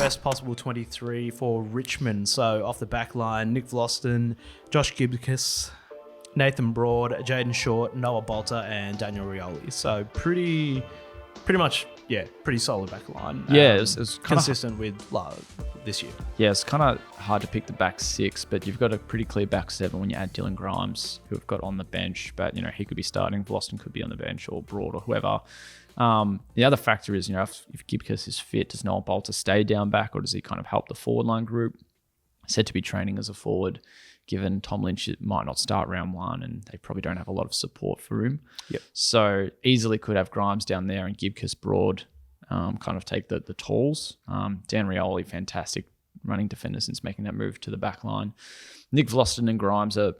best possible 23 for Richmond. So off the back line, Nick Vlosten, Josh Gibcus, Nathan Broad, Jaden Short, Noah Bolter, and Daniel Rioli. So pretty much, pretty solid back line. Yeah, it was consistent with this year. Yeah, it's kind of hard to pick the back six, but you've got a pretty clear back seven when you add Dylan Grimes, who we've got on the bench. But, he could be starting. Vlosten could be on the bench, or Broad, or whoever. The other factor is, if Gibcus is fit, does Noah Bolter stay down back, or does he kind of help the forward line group? Said to be training as a forward, given Tom Lynch might not start round one, and they probably don't have a lot of support for him. Yep. So easily could have Grimes down there and Gibcus, Broad kind of take the talls. Dan Rioli, fantastic running defender since making that move to the back line. Nick Vlosten and Grimes are,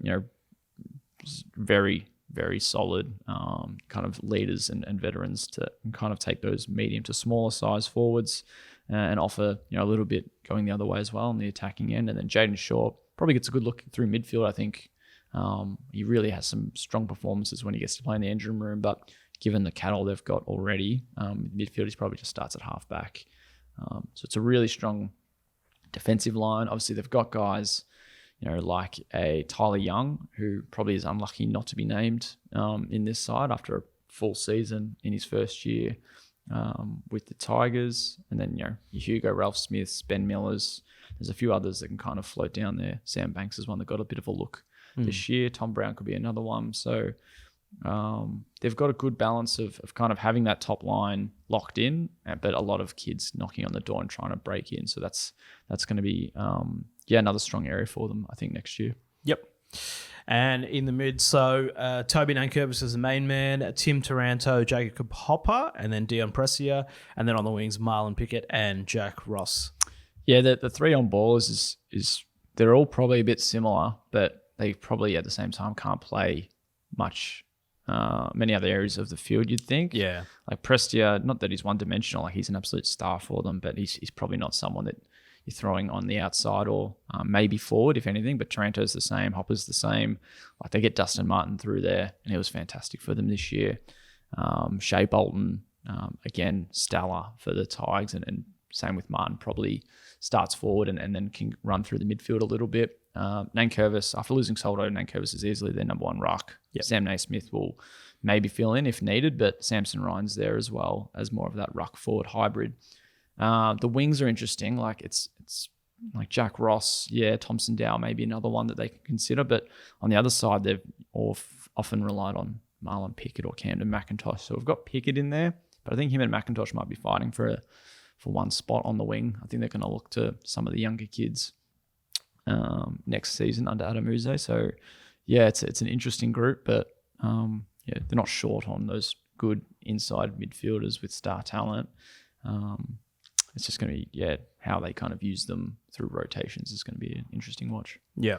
very, very solid kind of leaders and veterans to kind of take those medium to smaller size forwards and offer, a little bit going the other way as well on the attacking end. And then Jaden Shaw probably gets a good look through midfield. I think he really has some strong performances when he gets to play in the engine room, but given the cattle they've got already, midfield, he probably just starts at half back. So it's a really strong defensive line. Obviously, they've got guys, like a Tyler Young, who probably is unlucky not to be named in this side after a full season in his first year with the Tigers. And then, your Hugo, Ralph Smiths, Ben Millers. There's a few others that can kind of float down there. Sam Banks is one that got a bit of a look this year. Tom Brown could be another one. So they've got a good balance of kind of having that top line locked in, but a lot of kids knocking on the door and trying to break in. So that's going to be another strong area for them, I think, next year. Yep. And in the mid, so Toby Nankervis is the main man, Tim Taranto, Jacob Hopper, and then Dion Pressia, and then on the wings, Marlon Pickett and Jack Ross. Yeah, the three on ballers is they're all probably a bit similar, but they probably at the same time can't play much many other areas of the field, you'd think. Yeah. Like Prestia, not that he's one-dimensional, like he's an absolute star for them, but he's probably not someone that you're throwing on the outside or maybe forward, if anything. But Taranto's the same, Hopper's the same. Like they get Dustin Martin through there, and it was fantastic for them this year. Shea Bolton, again, stellar for the Tigers, and same with Martin, probably starts forward and then can run through the midfield a little bit. Nankervis, after losing Soldo, Nankervis is easily their number one ruck. Yep. Sam Naismith will maybe fill in if needed, but Samson Ryan's there as well as more of that ruck forward hybrid. The wings are interesting. Like it's like Jack Ross, Thompson Dow, maybe another one that they can consider. But on the other side, they've often relied on Marlon Pickett or Camden McIntosh. So we've got Pickett in there, but I think him and McIntosh might be fighting for one spot on the wing. I think they're going to look to some of the younger kids next season under Adam Uze. So it's an interesting group, but they're not short on those good inside midfielders with star talent. It's just going to be, how they kind of use them through rotations is going to be an interesting watch. Yeah.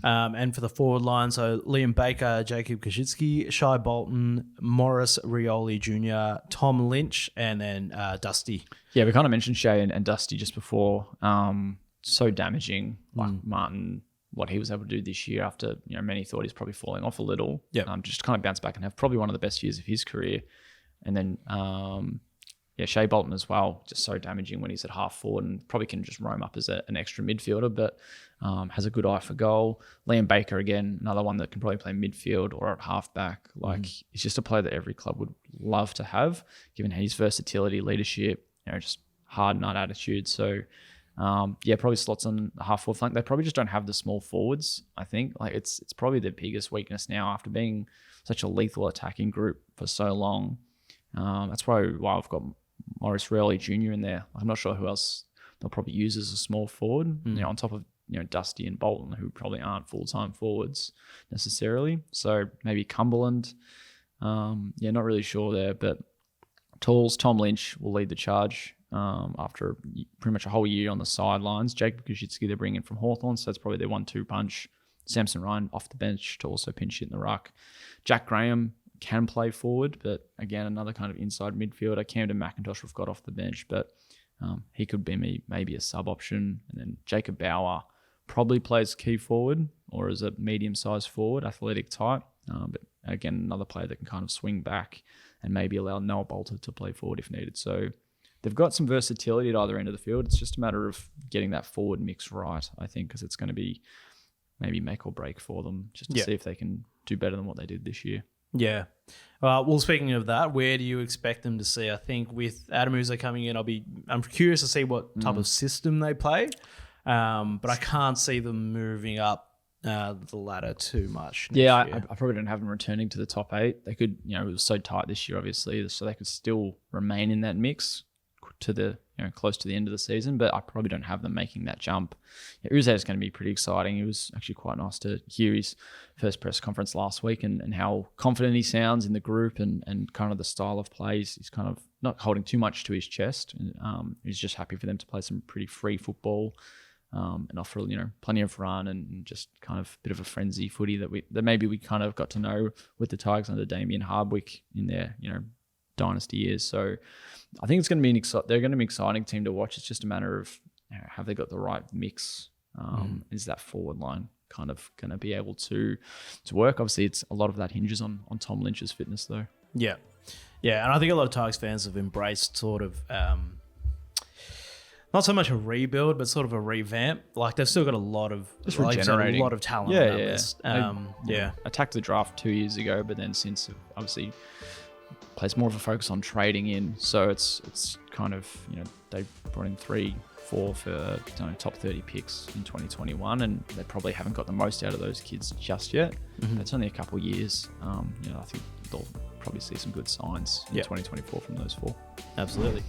And for the forward line, so Liam Baker, Jacob Kaczynski, Shai Bolton, Morris Rioli Jr., Tom Lynch, and then Dusty. Yeah, we kind of mentioned Shea and Dusty just before. So damaging, like Martin, what he was able to do this year after, many thought he's probably falling off a little. Yeah. Just kind of bounce back and have probably one of the best years of his career. And then, Shea Bolton as well, just so damaging when he's at half forward and probably can just roam up as an extra midfielder, but has a good eye for goal. Liam Baker, again, another one that can probably play midfield or at half back. Like, he's just a player that every club would love to have, given his versatility, leadership, just hard nut attitude. So, probably slots on the half forward flank. They probably just don't have the small forwards, I think. Like, it's probably their biggest weakness now after being such a lethal attacking group for so long. That's probably why I've got Morris Rioli Jr. in there. I'm not sure who else they'll probably use as a small forward, on top of Dusty and Bolton, who probably aren't full-time forwards necessarily. So maybe Cumberland. Not really sure there, but Tools, Tom Lynch will lead the charge after pretty much a whole year on the sidelines. Jacob Kaczynski they're bringing from Hawthorn, so that's probably their 1-2 punch. Samson Ryan off the bench to also pinch hit in the ruck. Jack Graham can play forward, but again, another kind of inside midfielder. Camden McIntosh we've got off the bench, but he could be maybe a sub option. And then Jacob Bauer probably plays key forward or as a medium-sized forward, athletic type. But again, another player that can kind of swing back and maybe allow Noah Bolter to play forward if needed. So they've got some versatility at either end of the field. It's just a matter of getting that forward mix right, I think, because it's going to be maybe make or break for them just to see if they can do better than what they did this year. Yeah. Well, speaking of that, where do you expect them to see? I think with Adam Uzo coming in, I'm curious to see what type of system they play. But I can't see them moving up the ladder too much. I probably don't have them returning to the top 8. They could, it was so tight this year, obviously, so they could still remain in that mix to the close to the end of the season. But I probably don't have them making that jump. Uzo is going to be pretty exciting. It was actually quite nice to hear his first press conference last week and how confident he sounds in the group and kind of the style of plays. He's kind of not holding too much to his chest. He's just happy for them to play some pretty free football. And offer plenty of run and just kind of a bit of a frenzy footy that maybe we kind of got to know with the Tigers under Damien Hardwick in their dynasty years. So I think it's going to be they're going to be an exciting team to watch. It's just a matter of have they got the right mix? Is that forward line kind of going to be able to work? Obviously, it's a lot of that hinges on Tom Lynch's fitness though. Yeah, and I think a lot of Tigers fans have embraced sort of. Not so much a rebuild, but sort of a revamp. Like they've still got a lot of talent on that list. Attacked the draft 2 years ago, but then since obviously placed more of a focus on trading in. So it's kind of they brought in 3-4 for top 30 picks in 2021, and they probably haven't got the most out of those kids just yet. It's only a couple of years. I think they'll probably see some good signs in 2024 from those 4. Absolutely.